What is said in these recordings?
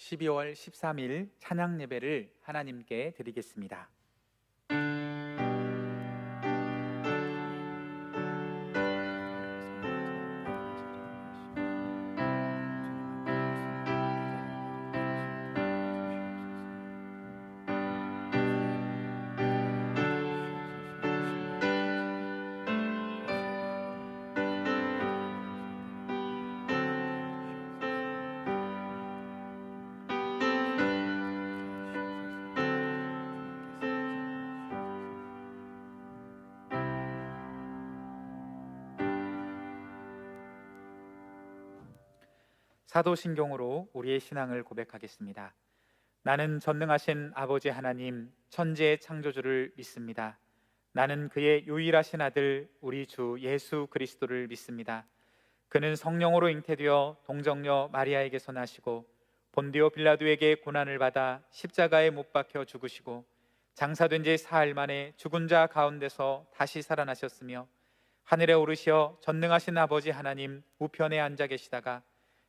12월 13일 찬양 예배를 하나님께 드리겠습니다. 사도신경으로 우리의 신앙을 고백하겠습니다. 나는 전능하신 아버지 하나님 천지의 창조주를 믿습니다. 나는 그의 유일하신 아들 우리 주 예수 그리스도를 믿습니다. 그는 성령으로 잉태되어 동정녀 마리아에게서 나시고 본디오 빌라도에게 고난을 받아 십자가에 못 박혀 죽으시고 장사된 지 사흘 만에 죽은 자 가운데서 다시 살아나셨으며 하늘에 오르시어 전능하신 아버지 하나님 우편에 앉아 계시다가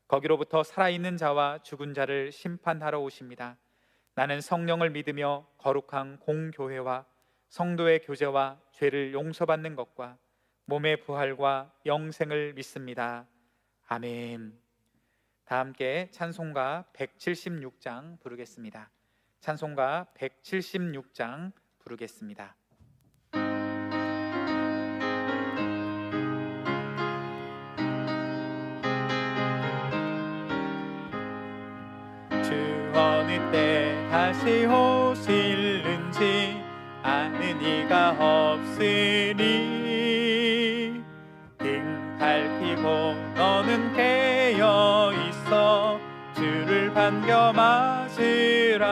거기로부터 살아있는 자와 죽은 자를 심판하러 오십니다. 나는 성령을 믿으며 거룩한 공교회와 성도의 교제와 죄를 용서받는 것과 몸의 부활과 영생을 믿습니다. 아멘. 다 함께 찬송가 176장 부르겠습니다. 찬송가 176장 부르겠습니다. 주 어느 때 다시 오실는지 아는 이가 없으니 등 밝히고 너는 깨어 있어 주를 반겨 맞으라.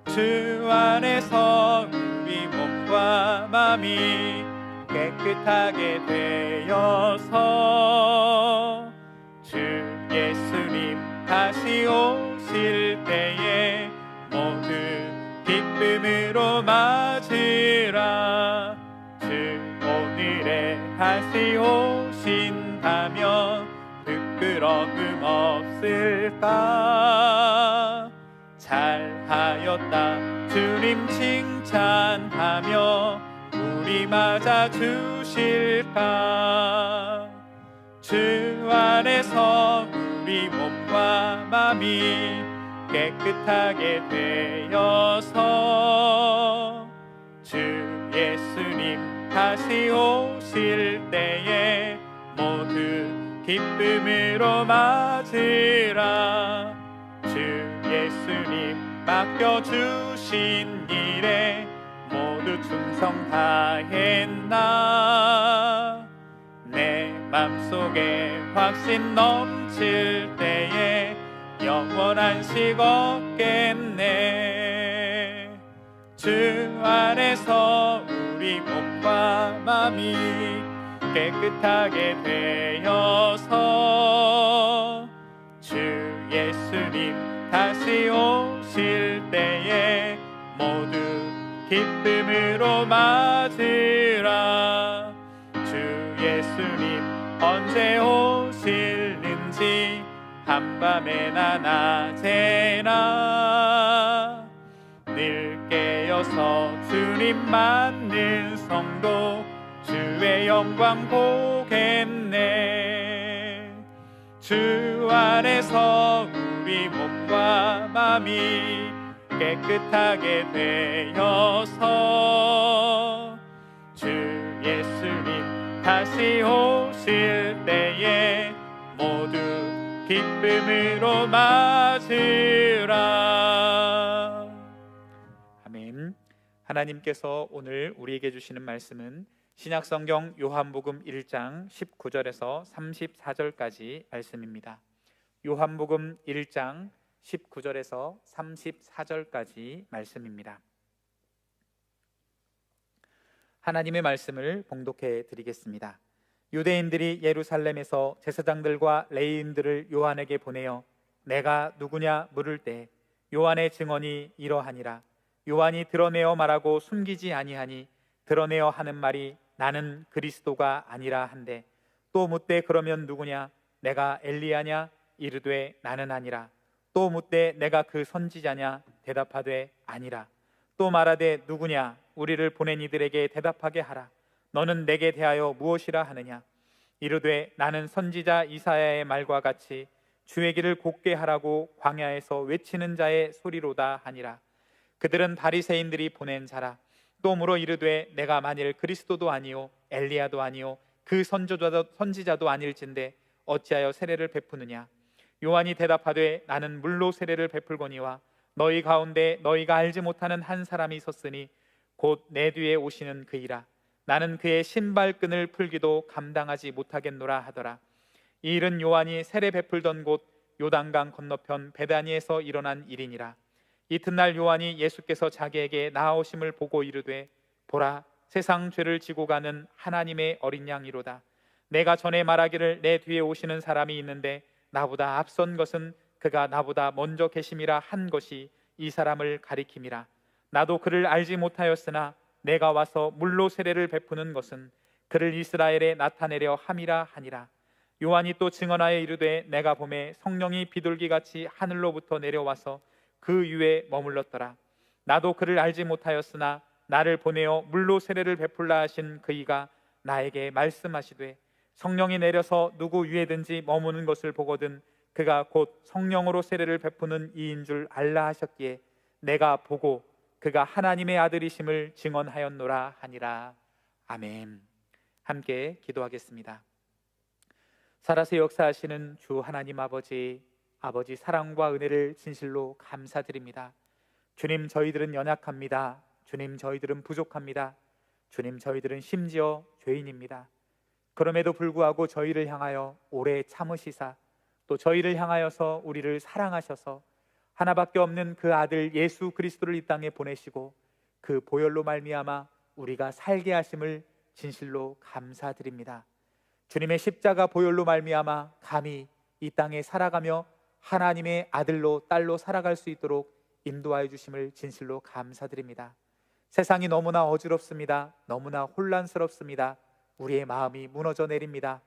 주 안에서 우리 몸과 마음이 깨끗하게 되어서 주 예수님 다시 오실 때에 모두 기쁨으로 맞으라. 주 오늘에 다시 오신다면 부끄러움 없을까. 잘하였다 주님 칭찬하며 우리 맞아 주실까. 주 안에서 우리 몸과 마음이 깨끗하게 되어서 주 예수님 다시 오실 때에 모두 기쁨으로 맞으라. 주 예수님 맡겨주신 일에 모두 충성 다했나. 내 맘속에 확신 넘칠 때에 영원한 식 없겠네. 주 안에서 우리 몸과 마음이 깨끗하게 되어서 주 예수님 다시 오실 때에 모두 기쁨으로 맞으라. 주 예수님 언제 오실는지 한밤에나 낮에나 늘 깨어서 주님 맞는 성도 주의 영광 보겠네. 주 안에서 우리 몸과 마음이 깨끗하게 되어서 주 예수님 다시 오실 때에 모두 기쁨으로 맞으라. 아멘. 하나님께서 오늘 우리에게 주시는 말씀은 신약성경 요한복음 1장 19절에서 34절까지 말씀입니다. 요한복음 1장 19절에서 34절까지 말씀입니다. 하나님의 말씀을 봉독해 드리겠습니다. 유대인들이 예루살렘에서 제사장들과 레위인들을 요한에게 보내어 내가 누구냐 물을 때 요한의 증언이 이러하니라. 요한이 드러내어 말하고 숨기지 아니하니 드러내어 하는 말이 나는 그리스도가 아니라 한데 또 묻되 그러면 누구냐? 내가 엘리야냐? 이르되 나는 아니라. 또 묻되 내가 그 선지자냐? 대답하되 아니라. 또 말하되 누구냐? 우리를 보낸 이들에게 대답하게 하라. 너는 내게 대하여 무엇이라 하느냐? 이르되 나는 선지자 이사야의 말과 같이 주의 길을 곧게 하라고 광야에서 외치는 자의 소리로다 하니라. 그들은 바리새인들이 보낸 자라. 또 물어 이르되 내가 만일 그리스도도 아니요 엘리야도 아니요 그 선지자도 아닐진데 어찌하여 세례를 베푸느냐? 요한이 대답하되 나는 물로 세례를 베풀거니와 너희 가운데 너희가 알지 못하는 한 사람이 있었으니 곧 내 뒤에 오시는 그이라. 나는 그의 신발끈을 풀기도 감당하지 못하겠노라 하더라. 이 일은 요한이 세례 베풀던 곳 요단강 건너편 베다니에서 일어난 일이니라. 이튿날 요한이 예수께서 자기에게 나아오심을 보고 이르되 보라, 세상 죄를 지고 가는 하나님의 어린 양이로다. 내가 전에 말하기를 내 뒤에 오시는 사람이 있는데 나보다 앞선 것은 그가 나보다 먼저 계심이라 한 것이 이 사람을 가리킴이라. 나도 그를 알지 못하였으나 내가 와서 물로 세례를 베푸는 것은 그를 이스라엘에 나타내려 함이라 하니라. 요한이 또 증언하여 이르되 내가 보매 성령이 비둘기같이 하늘로부터 내려와서 그 위에 머물렀더라. 나도 그를 알지 못하였으나 나를 보내어 물로 세례를 베풀라 하신 그이가 나에게 말씀하시되 성령이 내려서 누구 위에든지 머무는 것을 보거든 그가 곧 성령으로 세례를 베푸는 이인 줄 알라 하셨기에 내가 보고 그가 하나님의 아들이심을 증언하였노라 하니라. 아멘. 함께 기도하겠습니다. 살아서 역사하시는 주 하나님 아버지 사랑과 은혜를 진실로 감사드립니다. 주님, 저희들은 연약합니다. 주님, 저희들은 부족합니다. 주님, 저희들은 심지어 죄인입니다. 그럼에도 불구하고 저희를 향하여 오래 참으시사 또 저희를 향하여서 우리를 사랑하셔서 하나밖에 없는 그 아들 예수 그리스도를 이 땅에 보내시고 그 보혈로 말미암아 우리가 살게 하심을 진실로 감사드립니다. 주님의 십자가 보혈로 말미암아 감히 이 땅에 살아가며 하나님의 아들로 딸로 살아갈 수 있도록 인도하여 주심을 진실로 감사드립니다. 세상이 너무나 어지럽습니다. 너무나 혼란스럽습니다. 우리의 마음이 무너져 내립니다.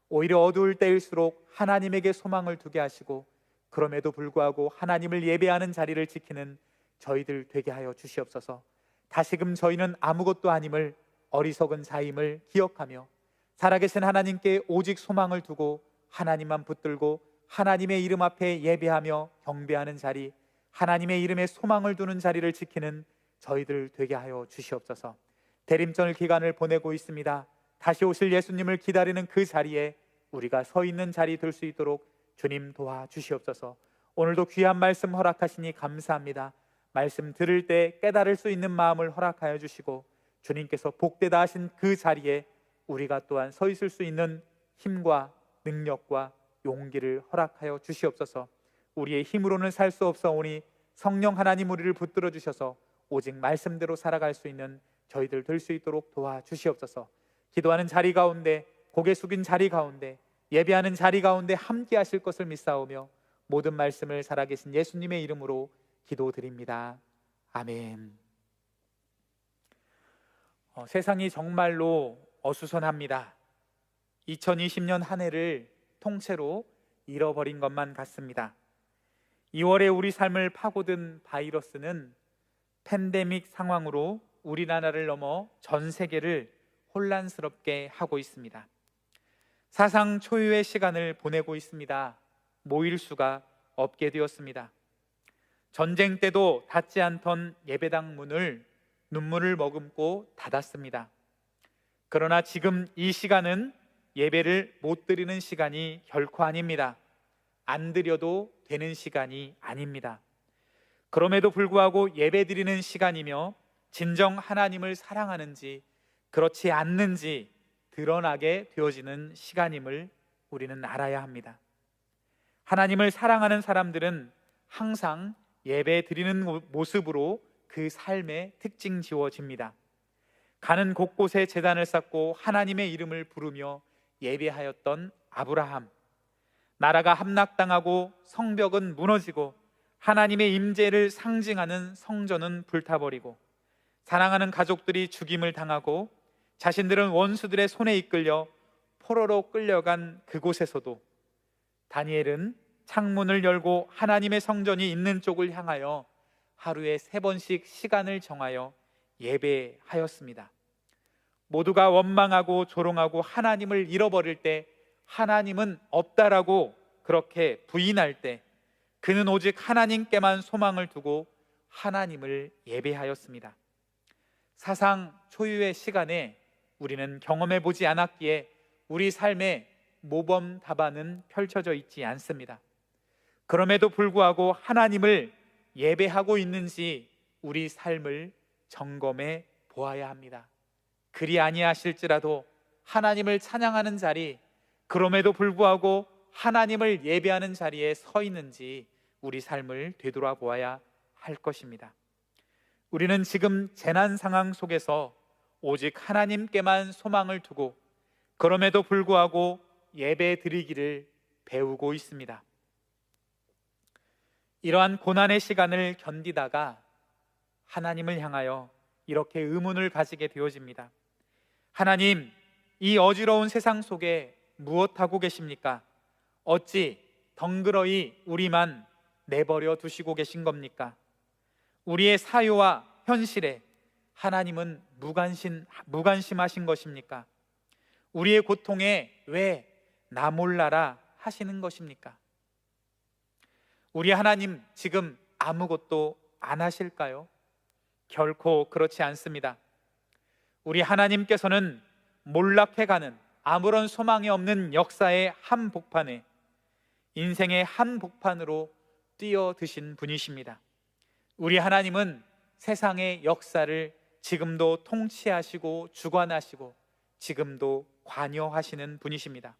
오히려 어두울 때일수록 하나님에게 소망을 두게 하시고 그럼에도 불구하고 하나님을 예배하는 자리를 지키는 저희들 되게 하여 주시옵소서. 다시금 저희는 아무것도 아님을, 어리석은 자임을 기억하며 살아계신 하나님께 오직 소망을 두고 하나님만 붙들고 하나님의 이름 앞에 예배하며 경배하는 자리, 하나님의 이름에 소망을 두는 자리를 지키는 저희들 되게 하여 주시옵소서. 대림절 기간을 보내고 있습니다. 다시 오실 예수님을 기다리는 그 자리에 우리가 서 있는 자리 될 수 있도록 주님 도와주시옵소서. 오늘도 귀한 말씀 허락하시니 감사합니다. 말씀 들을 때 깨달을 수 있는 마음을 허락하여 주시고 주님께서 복되다 하신 그 자리에 우리가 또한 서 있을 수 있는 힘과 능력과 용기를 허락하여 주시옵소서. 우리의 힘으로는 살 수 없사오니 성령 하나님 우리를 붙들어 주셔서 오직 말씀대로 살아갈 수 있는 저희들 될 수 있도록 도와주시옵소서. 기도하는 자리 가운데, 고개 숙인 자리 가운데, 예배하는 자리 가운데 함께 하실 것을 믿사오며 모든 말씀을 살아계신 예수님의 이름으로 기도드립니다. 아멘. 세상이 정말로 어수선합니다. 2020년 한 해를 통째로 잃어버린 것만 같습니다. 2월에 우리 삶을 파고든 바이러스는 팬데믹 상황으로 우리나라를 넘어 전 세계를 혼란스럽게 하고 있습니다. 사상 초유의 시간을 보내고 있습니다. 모일 수가 없게 되었습니다. 전쟁 때도 닫지 않던 예배당 문을 눈물을 머금고 닫았습니다. 그러나 지금 이 시간은 예배를 못 드리는 시간이 결코 아닙니다. 안 드려도 되는 시간이 아닙니다. 그럼에도 불구하고 예배 드리는 시간이며 진정 하나님을 사랑하는지 그렇지 않는지 드러나게 되어지는 시간임을 우리는 알아야 합니다. 하나님을 사랑하는 사람들은 항상 예배 드리는 모습으로 그 삶의 특징 지어집니다. 가는 곳곳에 제단을 쌓고 하나님의 이름을 부르며 예배하였던 아브라함, 나라가 함락당하고 성벽은 무너지고 하나님의 임재를 상징하는 성전은 불타버리고 사랑하는 가족들이 죽임을 당하고 자신들은 원수들의 손에 이끌려 포로로 끌려간 그곳에서도 다니엘은 창문을 열고 하나님의 성전이 있는 쪽을 향하여 하루에 3번씩 시간을 정하여 예배하였습니다. 모두가 원망하고 조롱하고 하나님을 잃어버릴 때, 하나님은 없다라고 그렇게 부인할 때, 그는 오직 하나님께만 소망을 두고 하나님을 예배하였습니다. 사상 초유의 시간에 우리는 경험해 보지 않았기에 우리 삶에 모범 답안은 펼쳐져 있지 않습니다. 그럼에도 불구하고 하나님을 예배하고 있는지 우리 삶을 점검해 보아야 합니다. 그리 아니하실지라도 하나님을 찬양하는 자리, 그럼에도 불구하고 하나님을 예배하는 자리에 서 있는지 우리 삶을 되돌아보아야 할 것입니다. 우리는 지금 재난 상황 속에서 오직 하나님께만 소망을 두고 그럼에도 불구하고 예배 드리기를 배우고 있습니다. 이러한 고난의 시간을 견디다가 하나님을 향하여 이렇게 의문을 가지게 되어집니다. 하나님, 이 어지러운 세상 속에 무엇하고 계십니까? 어찌 덩그러이 우리만 내버려 두시고 계신 겁니까? 우리의 사유와 현실에 하나님은 무관심하신 것입니까? 우리의 고통에 왜 나 몰라라 하시는 것입니까? 우리 하나님 지금 아무것도 안 하실까요? 결코 그렇지 않습니다. 우리 하나님께서는 몰락해가는 아무런 소망이 없는 역사의 한복판에 인생의 한복판으로 뛰어드신 분이십니다. 우리 하나님은 세상의 역사를 지금도 통치하시고 주관하시고 지금도 관여하시는 분이십니다.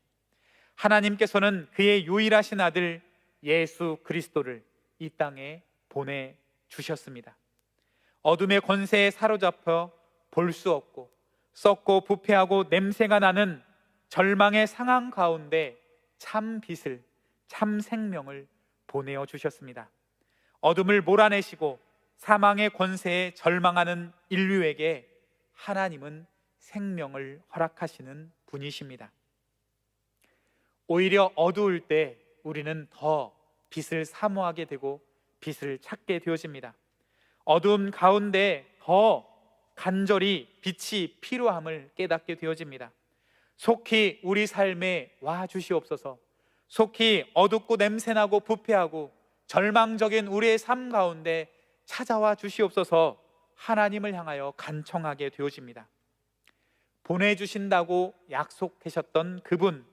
하나님께서는 그의 유일하신 아들 예수 그리스도를 이 땅에 보내주셨습니다. 어둠의 권세에 사로잡혀 볼 수 없고 썩고 부패하고 냄새가 나는 절망의 상황 가운데 참 빛을, 참 생명을 보내어 주셨습니다. 어둠을 몰아내시고 사망의 권세에 절망하는 인류에게 하나님은 생명을 허락하시는 분이십니다. 오히려 어두울 때 우리는 더 빛을 사모하게 되고 빛을 찾게 되어집니다. 어두움 가운데 더 간절히 빛이 필요함을 깨닫게 되어집니다. 속히 우리 삶에 와 주시옵소서. 속히 어둡고 냄새나고 부패하고 절망적인 우리의 삶 가운데 찾아와 주시옵소서. 하나님을 향하여 간청하게 되어집니다. 보내주신다고 약속하셨던 그분,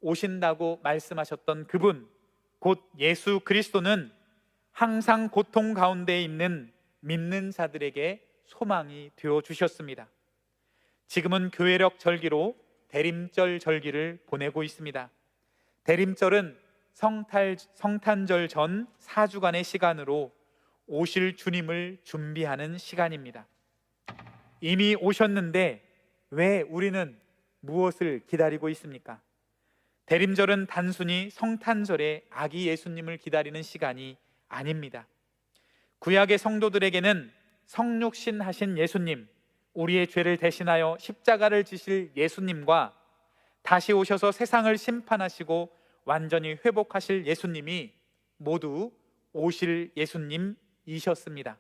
오신다고 말씀하셨던 그분, 곧 예수 그리스도는 항상 고통 가운데 있는 믿는 자들에게 소망이 되어 주셨습니다. 지금은 교회력 절기로 대림절 절기를 보내고 있습니다. 대림절은 성탄절 전 4주간의 시간으로 오실 주님을 준비하는 시간입니다. 이미 오셨는데 왜 우리는 무엇을 기다리고 있습니까? 대림절은 단순히 성탄절에 아기 예수님을 기다리는 시간이 아닙니다. 구약의 성도들에게는 성육신 하신 예수님, 우리의 죄를 대신하여 십자가를 지실 예수님과 다시 오셔서 세상을 심판하시고 완전히 회복하실 예수님이 모두 오실 예수님이셨습니다.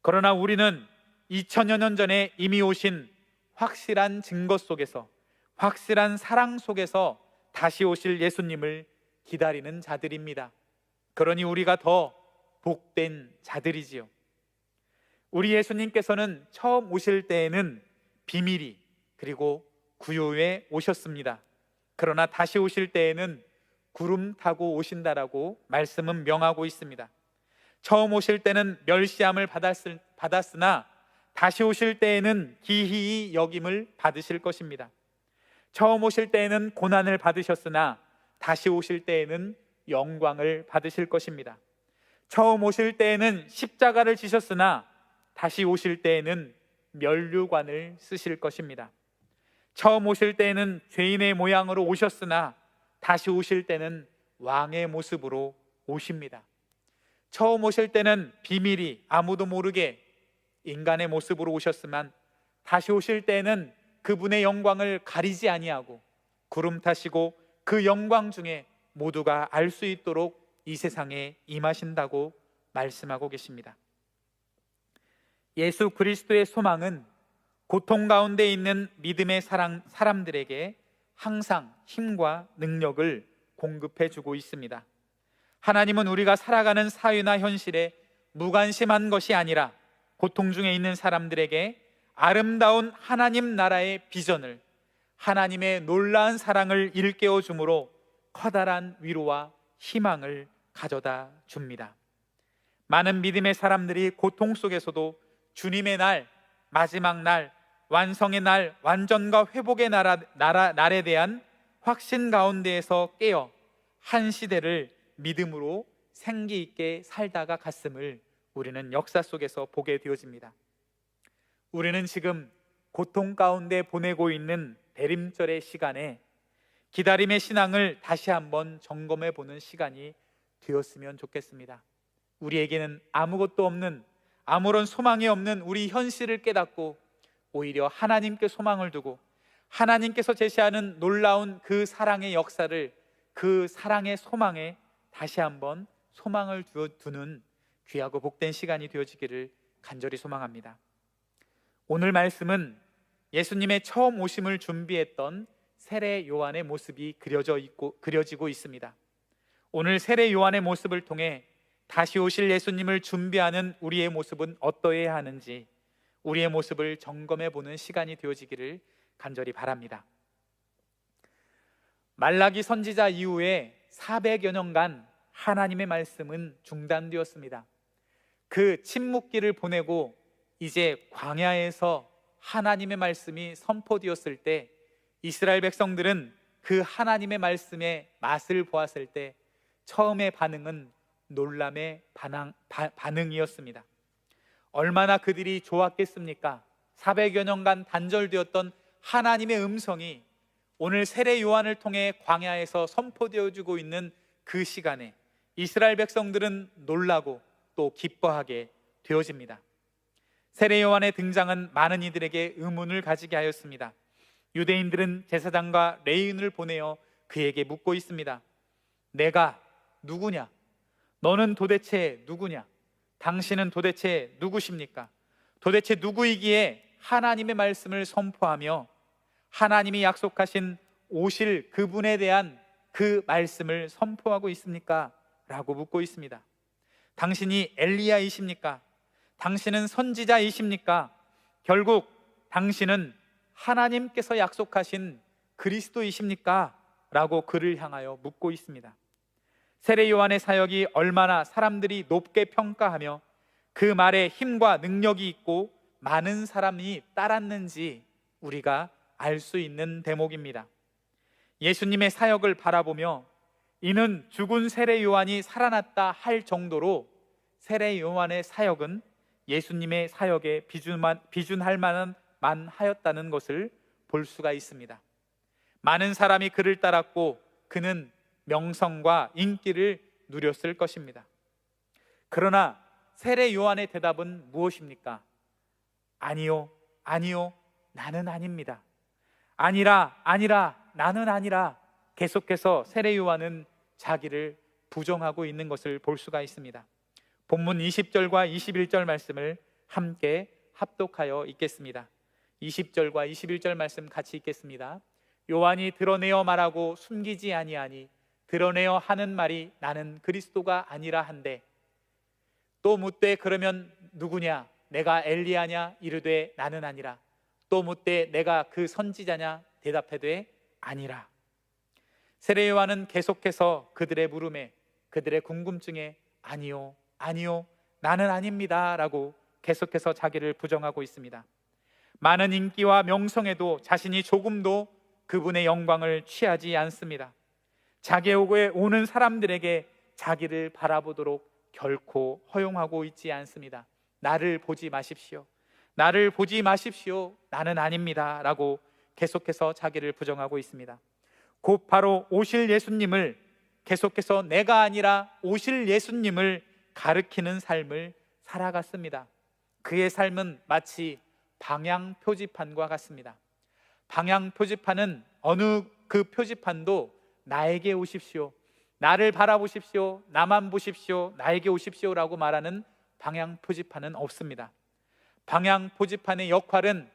그러나 우리는 2000여 년 전에 이미 오신 확실한 증거 속에서, 확실한 사랑 속에서 다시 오실 예수님을 기다리는 자들입니다. 그러니 우리가 더 복된 자들이지요. 우리 예수님께서는 처음 오실 때에는 비밀이 그리고 구유에 오셨습니다. 그러나 다시 오실 때에는 구름 타고 오신다라고 말씀은 명하고 있습니다. 처음 오실 때는 멸시함을 받았으나 다시 오실 때에는 기이히 여김을 받으실 것입니다. 처음 오실 때에는 고난을 받으셨으나 다시 오실 때에는 영광을 받으실 것입니다. 처음 오실 때에는 십자가를 지셨으나 다시 오실 때에는 면류관을 쓰실 것입니다. 처음 오실 때에는 죄인의 모양으로 오셨으나 다시 오실 때는 왕의 모습으로 오십니다. 처음 오실 때는 비밀이 아무도 모르게 인간의 모습으로 오셨지만 다시 오실 때는 그분의 영광을 가리지 아니하고 구름 타시고 그 영광 중에 모두가 알 수 있도록 이 세상에 임하신다고 말씀하고 계십니다. 예수 그리스도의 소망은 고통 가운데 있는 믿음의 사람들에게 항상 힘과 능력을 공급해 주고 있습니다. 하나님은 우리가 살아가는 사회나 현실에 무관심한 것이 아니라 고통 중에 있는 사람들에게 아름다운 하나님 나라의 비전을, 하나님의 놀라운 사랑을 일깨워 주므로 커다란 위로와 희망을 가져다 줍니다. 많은 믿음의 사람들이 고통 속에서도 주님의 날, 마지막 날, 완성의 날, 완전과 회복의 날에 대한 확신 가운데에서 깨어 한 시대를 믿음으로 생기 있게 살다가 갔음을 우리는 역사 속에서 보게 되어집니다. 우리는 지금 고통 가운데 보내고 있는 대림절의 시간에 기다림의 신앙을 다시 한번 점검해 보는 시간이 되었으면 좋겠습니다. 우리에게는 아무것도 없는, 아무런 소망이 없는 우리 현실을 깨닫고 오히려 하나님께 소망을 두고 하나님께서 제시하는 놀라운 그 사랑의 역사를, 그 사랑의 소망에 다시 한번 소망을 두는 귀하고 복된 시간이 되어지기를 간절히 소망합니다. 오늘 말씀은 예수님의 처음 오심을 준비했던 세례 요한의 모습이 그려지고 있습니다. 오늘 세례 요한의 모습을 통해 다시 오실 예수님을 준비하는 우리의 모습은 어떠해야 하는지, 우리의 모습을 점검해 보는 시간이 되어지기를 간절히 바랍니다. 말라기 선지자 이후에 400여 년간 하나님의 말씀은 중단되었습니다. 그 침묵기를 보내고 이제 광야에서 하나님의 말씀이 선포되었을 때 이스라엘 백성들은 그 하나님의 말씀의 맛을 보았을 때 처음의 반응은 놀람의 반응이었습니다. 얼마나 그들이 좋았겠습니까? 400여 년간 단절되었던 하나님의 음성이 오늘 세례 요한을 통해 광야에서 선포되어지고 있는 그 시간에 이스라엘 백성들은 놀라고 또 기뻐하게 되어집니다. 세례 요한의 등장은 많은 이들에게 의문을 가지게 하였습니다. 유대인들은 제사장과 레위인을 보내어 그에게 묻고 있습니다. 내가 누구냐? 너는 도대체 누구냐? 당신은 도대체 누구십니까? 도대체 누구이기에 하나님의 말씀을 선포하며 하나님이 약속하신 오실 그분에 대한 그 말씀을 선포하고 있습니까? 라고 묻고 있습니다. 당신이 엘리야이십니까? 당신은 선지자이십니까? 결국 당신은 하나님께서 약속하신 그리스도이십니까? 라고 그를 향하여 묻고 있습니다. 세례 요한의 사역이 얼마나 사람들이 높게 평가하며 그 말에 힘과 능력이 있고 많은 사람이 따랐는지 우리가 알 수 있는 대목입니다. 예수님의 사역을 바라보며 이는 죽은 세례 요한이 살아났다 할 정도로 세례 요한의 사역은 예수님의 사역에 비준할 만하였다는 것을 볼 수가 있습니다. 많은 사람이 그를 따랐고 그는 명성과 인기를 누렸을 것입니다. 그러나 세례 요한의 대답은 무엇입니까? 아니요, 아니요, 나는 아닙니다. 아니라, 나는 아니라. 계속해서 세례 요한은 자기를 부정하고 있는 것을 볼 수가 있습니다. 본문 20절과 21절 말씀을 함께 합독하여 읽겠습니다. 20절과 21절 말씀 같이 읽겠습니다. 요한이 드러내어 말하고 숨기지 아니하니 드러내어 하는 말이 나는 그리스도가 아니라 한데 또 묻되 그러면 누구냐? 내가 엘리야냐? 이르되 나는 아니라. 또 묻되 내가 그 선지자냐? 대답하되 아니라. 세례 요한은 계속해서 그들의 물음에, 그들의 궁금증에 아니요, 아니요, 나는 아닙니다 라고 계속해서 자기를 부정하고 있습니다. 많은 인기와 명성에도 자신이 조금도 그분의 영광을 취하지 않습니다. 자기에게 오는 사람들에게 자기를 바라보도록 결코 허용하고 있지 않습니다. 나를 보지 마십시오. 나를 보지 마십시오. 나는 아닙니다 라고 계속해서 자기를 부정하고 있습니다. 곧 바로 오실 예수님을 계속해서 내가 아니라 오실 예수님을 가리키는 삶을 살아갔습니다. 그의 삶은 마치 방향 표지판과 같습니다. 방향 표지판은 어느 그 표지판도 나에게 오십시오, 나를 바라보십시오, 나만 보십시오, 나에게 오십시오라고 말하는 방향 표지판은 없습니다. 방향 표지판의 역할은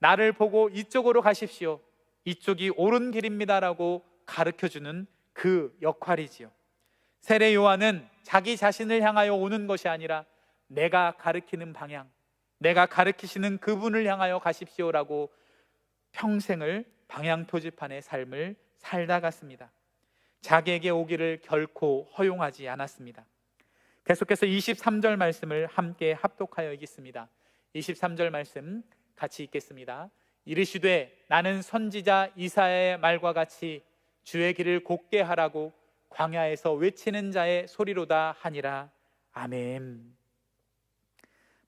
나를 보고 이쪽으로 가십시오, 이쪽이 옳은 길입니다라고 가르쳐주는 그 역할이지요. 세례 요한은 자기 자신을 향하여 오는 것이 아니라 내가 가르치는 방향, 내가 가르치시는 그분을 향하여 가십시오라고 평생을 방향 표지판의 삶을 살다 갔습니다. 자기에게 오기를 결코 허용하지 않았습니다. 계속해서 23절 말씀을 함께 합독하여 읽겠습니다. 23절 말씀 같이 읽겠습니다. 이르시되 나는 선지자 이사야의 말과 같이 주의 길을 곧게 하라고 광야에서 외치는 자의 소리로다 하니라. 아멘.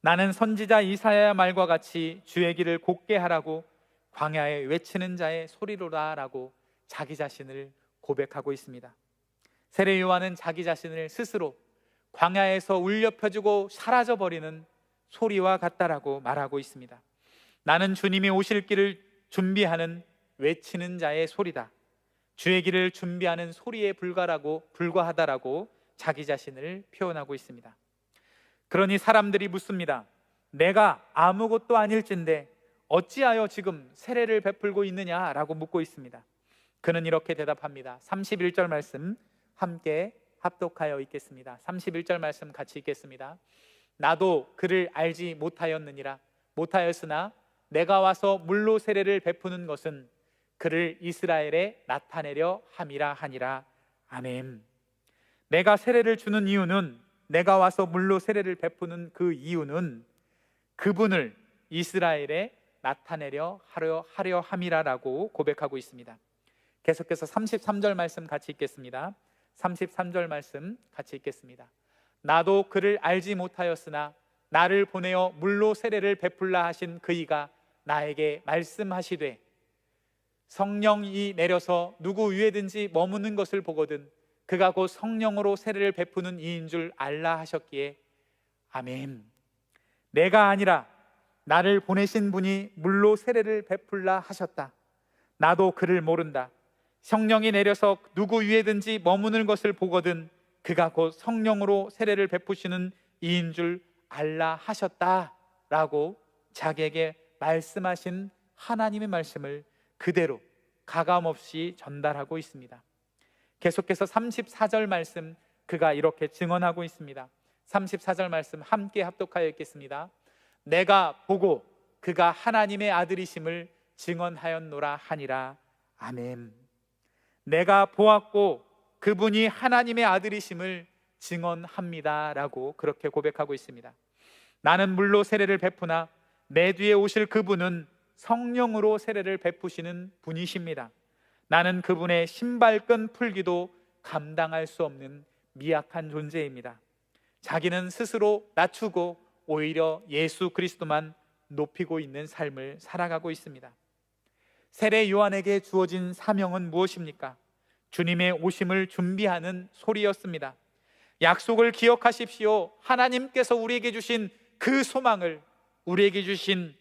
나는 선지자 이사야의 말과 같이 주의 길을 곧게 하라고 광야에 외치는 자의 소리로다 라고 자기 자신을 고백하고 있습니다. 세례 요한은 자기 자신을 스스로 광야에서 울려 퍼지고 사라져버리는 소리와 같다라고 말하고 있습니다. 나는 주님이 오실 길을 준비하는 외치는 자의 소리다, 주의 길을 준비하는 소리에 불과하다라고 자기 자신을 표현하고 있습니다. 그러니 사람들이 묻습니다. 내가 아무것도 아닐진데 어찌하여 지금 세례를 베풀고 있느냐라고 묻고 있습니다. 그는 이렇게 대답합니다. 31절 말씀 함께 합독하여 읽겠습니다. 31절 말씀 같이 읽겠습니다. 나도 그를 알지 못하였으나 내가 와서 물로 세례를 베푸는 것은 그를 이스라엘에 나타내려 함이라 하니라. 아멘. 내가 세례를 주는 이유는, 내가 와서 물로 세례를 베푸는 그 이유는 그분을 이스라엘에 나타내려 하려 함이라라고 고백하고 있습니다. 계속해서 33절 말씀 같이 읽겠습니다. 33절 말씀 같이 읽겠습니다. 나도 그를 알지 못하였으나 나를 보내어 물로 세례를 베풀라 하신 그이가 나에게 말씀하시되 성령이 내려서 누구 위에든지 머무는 것을 보거든 그가 곧 성령으로 세례를 베푸는 이인 줄 알라 하셨기에 아멘. 내가 아니라 나를 보내신 분이 물로 세례를 베풀라 하셨다. 나도 그를 모른다. 성령이 내려서 누구 위에든지 머무는 것을 보거든 그가 곧 성령으로 세례를 베푸시는 이인 줄 알라 하셨다 라고 자기에게 말씀하신 하나님의 말씀을 그대로 가감없이 전달하고 있습니다. 계속해서 34절 말씀 그가 이렇게 증언하고 있습니다. 34절 말씀 함께 합독하여 읽겠습니다. 내가 보고 그가 하나님의 아들이심을 증언하였노라 하니라. 아멘. 내가 보았고 그분이 하나님의 아들이심을 증언합니다 라고 그렇게 고백하고 있습니다. 나는 물로 세례를 베푸나 내 뒤에 오실 그분은 성령으로 세례를 베푸시는 분이십니다. 나는 그분의 신발끈 풀기도 감당할 수 없는 미약한 존재입니다. 자기는 스스로 낮추고 오히려 예수 그리스도만 높이고 있는 삶을 살아가고 있습니다. 세례 요한에게 주어진 사명은 무엇입니까? 주님의 오심을 준비하는 소리였습니다. 약속을 기억하십시오. 하나님께서 우리에게 주신 그 소망을, 우리에게 주신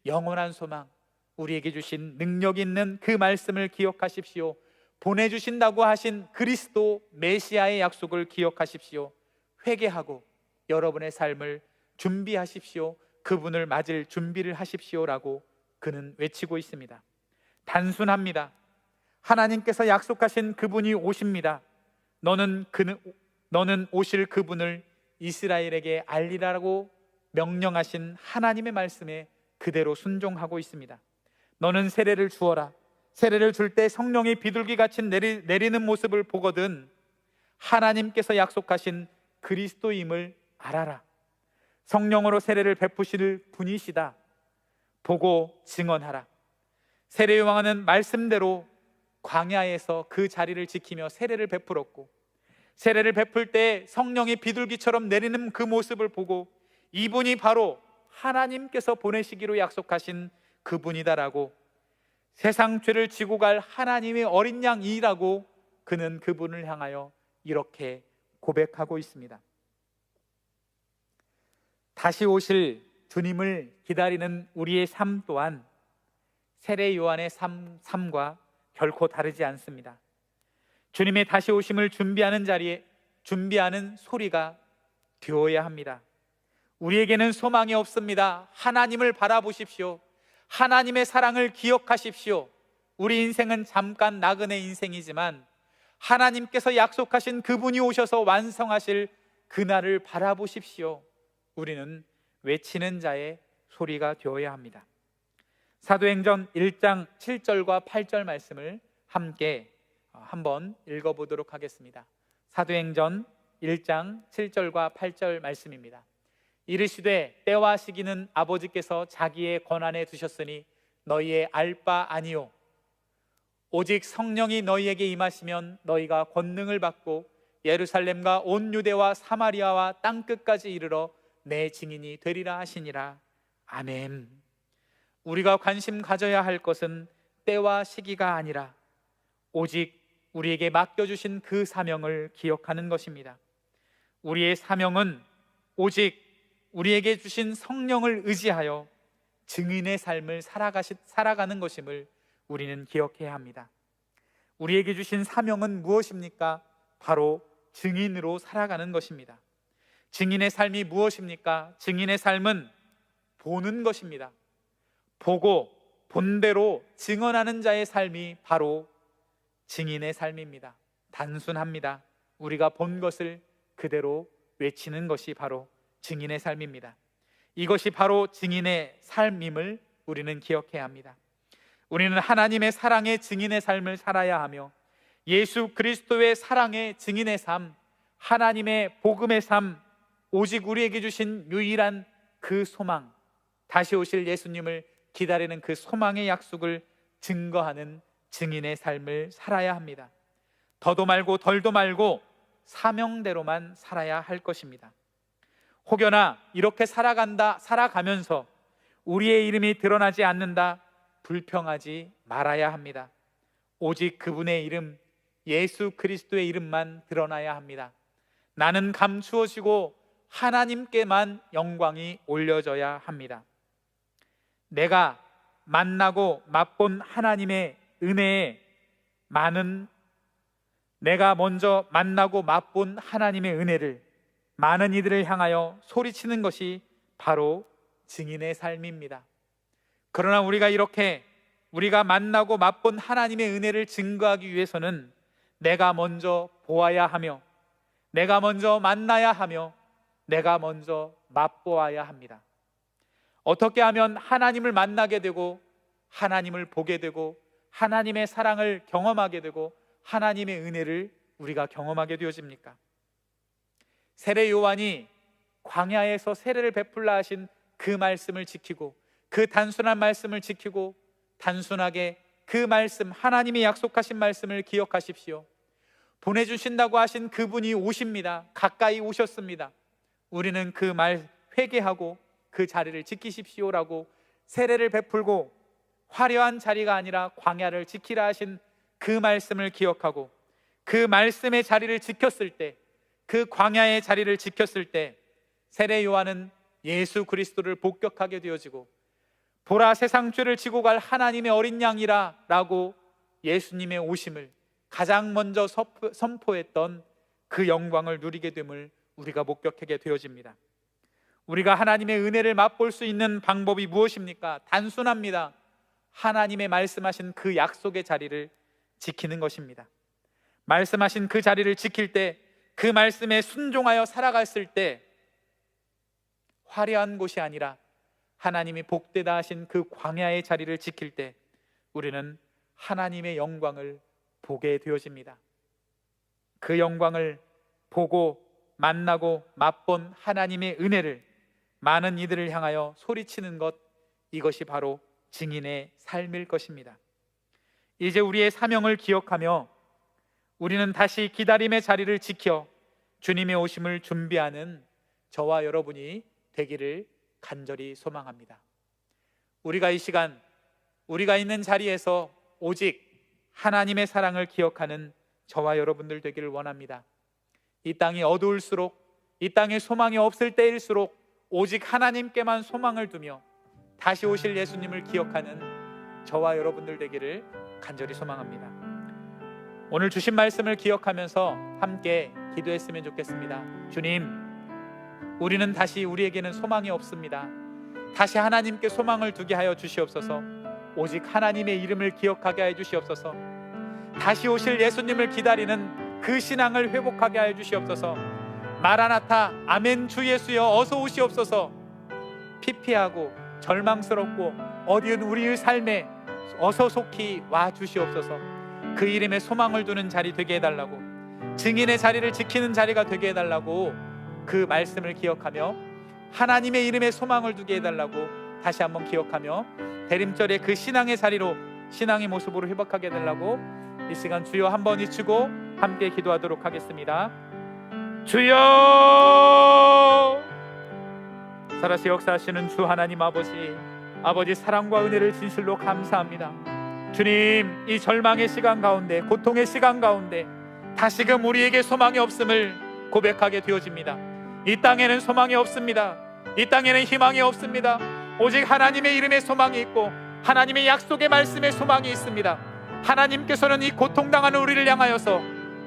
영원한 소망, 우리에게 주신 능력 있는 그 말씀을 기억하십시오. 보내주신다고 하신 그리스도 메시아의 약속을 기억하십시오. 회개하고 여러분의 삶을 준비하십시오. 그분을 맞을 준비를 하십시오라고 그는 외치고 있습니다. 단순합니다. 하나님께서 약속하신 그분이 오십니다. 너는 오실 그분을 이스라엘에게 알리라고 명령하신 하나님의 말씀에 그대로 순종하고 있습니다. 너는 세례를 주어라. 세례를 줄 때 성령이 비둘기같이 내리는 모습을 보거든 하나님께서 약속하신 그리스도임을 알아라. 성령으로 세례를 베푸실 분이시다. 보고 증언하라. 세례 요한은 말씀대로 광야에서 그 자리를 지키며 세례를 베풀었고, 세례를 베풀 때 성령이 비둘기처럼 내리는 그 모습을 보고 이분이 바로 하나님께서 보내시기로 약속하신 그분이다라고, 세상 죄를 지고 갈 하나님의 어린 양이라고 그는 그분을 향하여 이렇게 고백하고 있습니다. 다시 오실 주님을 기다리는 우리의 삶 또한 세례 요한의 삶과 결코 다르지 않습니다. 주님의 다시 오심을 준비하는 자리에 준비하는 소리가 되어야 합니다. 우리에게는 소망이 없습니다. 하나님을 바라보십시오. 하나님의 사랑을 기억하십시오. 우리 인생은 잠깐 나그네 인생이지만 하나님께서 약속하신 그분이 오셔서 완성하실 그날을 바라보십시오. 우리는 외치는 자의 소리가 되어야 합니다. 사도행전 1장 7절과 8절 말씀을 함께 한번 읽어보도록 하겠습니다. 사도행전 1장 7절과 8절 말씀입니다. 이르시되 때와 시기는 아버지께서 자기의 권한에 두셨으니 너희의 알 바 아니요 오직 성령이 너희에게 임하시면 너희가 권능을 받고 예루살렘과 온 유대와 사마리아와 땅끝까지 이르러 내 증인이 되리라 하시니라. 아멘. 우리가 관심 가져야 할 것은 때와 시기가 아니라 오직 우리에게 맡겨주신 그 사명을 기억하는 것입니다. 우리의 사명은 오직 우리에게 주신 성령을 의지하여 증인의 삶을 살아가는 것임을 우리는 기억해야 합니다. 우리에게 주신 사명은 무엇입니까? 바로 증인으로 살아가는 것입니다. 증인의 삶이 무엇입니까? 증인의 삶은 보는 것입니다. 보고 본대로 증언하는 자의 삶이 바로 증인의 삶입니다. 단순합니다. 우리가 본 것을 그대로 외치는 것이 바로 증인의 삶입니다. 이것이 바로 증인의 삶임을 우리는 기억해야 합니다. 우리는 하나님의 사랑의 증인의 삶을 살아야 하며 예수 그리스도의 사랑의 증인의 삶, 하나님의 복음의 삶, 오직 우리에게 주신 유일한 그 소망, 다시 오실 예수님을 기다리는 그 소망의 약속을 증거하는 증인의 삶을 살아야 합니다. 더도 말고 덜도 말고 사명대로만 살아야 할 것입니다. 혹여나 이렇게 살아가면서 우리의 이름이 드러나지 않는다, 불평하지 말아야 합니다. 오직 그분의 이름, 예수 그리스도의 이름만 드러나야 합니다. 나는 감추어지고 하나님께만 영광이 올려져야 합니다. 내가 만나고 맛본 하나님의 은혜에 내가 먼저 만나고 맛본 하나님의 은혜를 많은 이들을 향하여 소리치는 것이 바로 증인의 삶입니다. 그러나 우리가 만나고 맛본 하나님의 은혜를 증거하기 위해서는 내가 먼저 보아야 하며, 내가 먼저 만나야 하며, 내가 먼저 맛보아야 합니다. 어떻게 하면 하나님을 만나게 되고 하나님을 보게 되고 하나님의 사랑을 경험하게 되고 하나님의 은혜를 우리가 경험하게 되어집니까? 세례 요한이 광야에서 세례를 베풀라 하신 그 말씀을 지키고, 그 단순한 말씀을 지키고 단순하게 그 말씀, 하나님이 약속하신 말씀을 기억하십시오. 보내주신다고 하신 그분이 오십니다. 가까이 오셨습니다. 우리는 그 말 회개하고 그 자리를 지키십시오라고 세례를 베풀고, 화려한 자리가 아니라 광야를 지키라 하신 그 말씀을 기억하고 그 말씀의 자리를 지켰을 때, 그 광야의 자리를 지켰을 때 세례 요한은 예수 그리스도를 복격하게 되어지고, 보라 세상 죄를 지고 갈 하나님의 어린 양이라 라고 예수님의 오심을 가장 먼저 선포했던 그 영광을 누리게 됨을 우리가 목격하게 되어집니다. 우리가 하나님의 은혜를 맛볼 수 있는 방법이 무엇입니까? 단순합니다. 하나님의 말씀하신 그 약속의 자리를 지키는 것입니다. 말씀하신 그 자리를 지킬 때, 그 말씀에 순종하여 살아갔을 때, 화려한 곳이 아니라 하나님이 복되다 하신 그 광야의 자리를 지킬 때 우리는 하나님의 영광을 보게 되어집니다. 그 영광을 보고 만나고 맛본 하나님의 은혜를 많은 이들을 향하여 소리치는 것, 이것이 바로 증인의 삶일 것입니다. 이제 우리의 사명을 기억하며 우리는 다시 기다림의 자리를 지켜 주님의 오심을 준비하는 저와 여러분이 되기를 간절히 소망합니다. 우리가 이 시간, 우리가 있는 자리에서 오직 하나님의 사랑을 기억하는 저와 여러분들 되기를 원합니다. 이 땅이 어두울수록, 이 땅에 소망이 없을 때일수록 오직 하나님께만 소망을 두며 다시 오실 예수님을 기억하는 저와 여러분들 되기를 간절히 소망합니다. 오늘 주신 말씀을 기억하면서 함께 기도했으면 좋겠습니다. 주님, 우리는 다시 우리에게는 소망이 없습니다. 다시 하나님께 소망을 두게 하여 주시옵소서. 오직 하나님의 이름을 기억하게 하여 주시옵소서. 다시 오실 예수님을 기다리는 그 신앙을 회복하게 하여 주시옵소서. 마라나타, 아멘 주 예수여 어서 오시옵소서. 피폐하고 절망스럽고 어두운 우리의 삶에 어서 속히 와 주시옵소서. 그 이름에 소망을 두는 자리 되게 해달라고, 증인의 자리를 지키는 자리가 되게 해달라고, 그 말씀을 기억하며 하나님의 이름에 소망을 두게 해달라고 다시 한번 기억하며 대림절에 그 신앙의 자리로, 신앙의 모습으로 회복하게 해달라고 이 시간 주여 한번 외치고 함께 기도하도록 하겠습니다. 주여, 살아서 역사하시는 주 하나님 아버지 사랑과 은혜를 진실로 감사합니다. 주님, 이 절망의 시간 가운데, 고통의 시간 가운데 다시금 우리에게 소망이 없음을 고백하게 되어집니다. 이 땅에는 소망이 없습니다. 이 땅에는 희망이 없습니다. 오직 하나님의 이름에 소망이 있고 하나님의 약속의 말씀에 소망이 있습니다. 하나님께서는 이 고통당하는 우리를 향하여서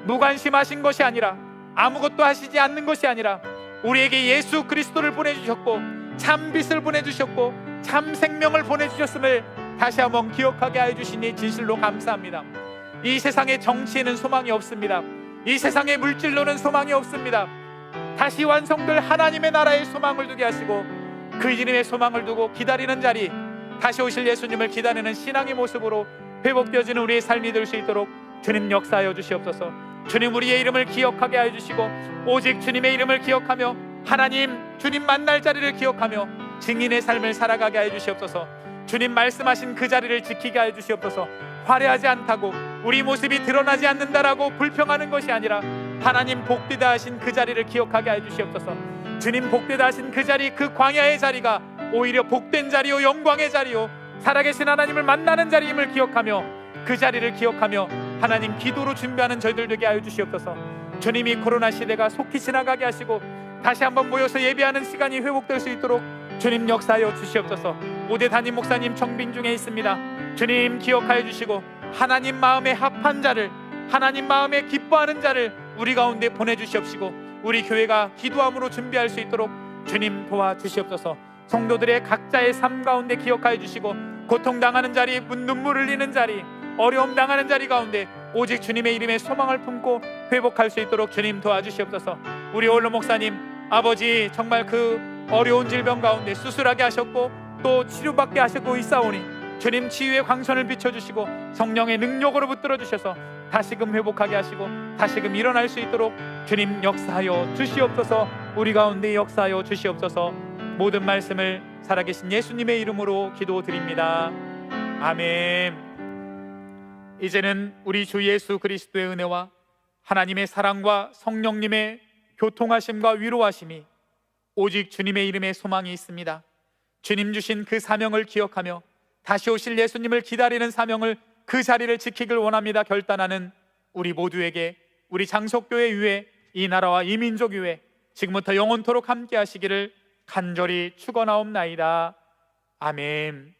무관심하신 것이 아니라, 아무것도 하시지 않는 것이 아니라 우리에게 예수 그리스도를 보내주셨고 참 빛을 보내주셨고 참 생명을 보내주셨음을 다시 한번 기억하게 하여 주시니 진실로 감사합니다. 이 세상의 정치에는 소망이 없습니다. 이 세상의 물질로는 소망이 없습니다. 다시 완성될 하나님의 나라에 소망을 두게 하시고 그 이름에 소망을 두고 기다리는 자리, 다시 오실 예수님을 기다리는 신앙의 모습으로 회복되어지는 우리의 삶이 될 수 있도록 주님 역사하여 주시옵소서. 주님, 우리의 이름을 기억하게 하여 주시고 오직 주님의 이름을 기억하며 하나님, 주님 만날 자리를 기억하며 증인의 삶을 살아가게 하여 주시옵소서. 주님 말씀하신 그 자리를 지키게 하여 주시옵소서. 화려하지 않다고, 우리 모습이 드러나지 않는다라고 불평하는 것이 아니라 하나님 복되다 하신 그 자리를 기억하게 하여 주시옵소서. 주님 복되다 하신 그 자리, 그 광야의 자리가 오히려 복된 자리요, 영광의 자리요, 살아계신 하나님을 만나는 자리임을 기억하며 그 자리를 기억하며 하나님 기도로 준비하는 저희들 되게 하여 주시옵소서. 주님이 코로나 시대가 속히 지나가게 하시고 다시 한번 모여서 예배하는 시간이 회복될 수 있도록 주님 역사하여 주시옵소서. 오대 담임 목사님 청빙 중에 있습니다. 주님 기억하여 주시고 하나님 마음에 합한 자를, 하나님 마음에 기뻐하는 자를 우리 가운데 보내주시옵시고 우리 교회가 기도함으로 준비할 수 있도록 주님 도와주시옵소서. 성도들의 각자의 삶 가운데 기억하여 주시고 고통당하는 자리, 눈물 흘리는 자리, 어려움 당하는 자리 가운데 오직 주님의 이름에 소망을 품고 회복할 수 있도록 주님 도와주시옵소서. 우리 올로 목사님 아버지, 정말 그 어려운 질병 가운데 수술하게 하셨고 또 치료받게 하셨고 있사오니 주님 치유의 광선을 비춰주시고 성령의 능력으로 붙들어 주셔서 다시금 회복하게 하시고 다시금 일어날 수 있도록 주님 역사하여 주시옵소서. 우리 가운데 역사하여 주시옵소서. 모든 말씀을 살아계신 예수님의 이름으로 기도드립니다. 아멘. 이제는 우리 주 예수 그리스도의 은혜와 하나님의 사랑과 성령님의 교통하심과 위로하심이 오직 주님의 이름에 소망이 있습니다. 주님 주신 그 사명을 기억하며 다시 오실 예수님을 기다리는 사명을, 그 자리를 지키길 원합니다 결단하는 우리 모두에게, 우리 장속교회 위에, 이 나라와 이 민족 위에 지금부터 영원토록 함께 하시기를 간절히 축원하옵나이다. 아멘.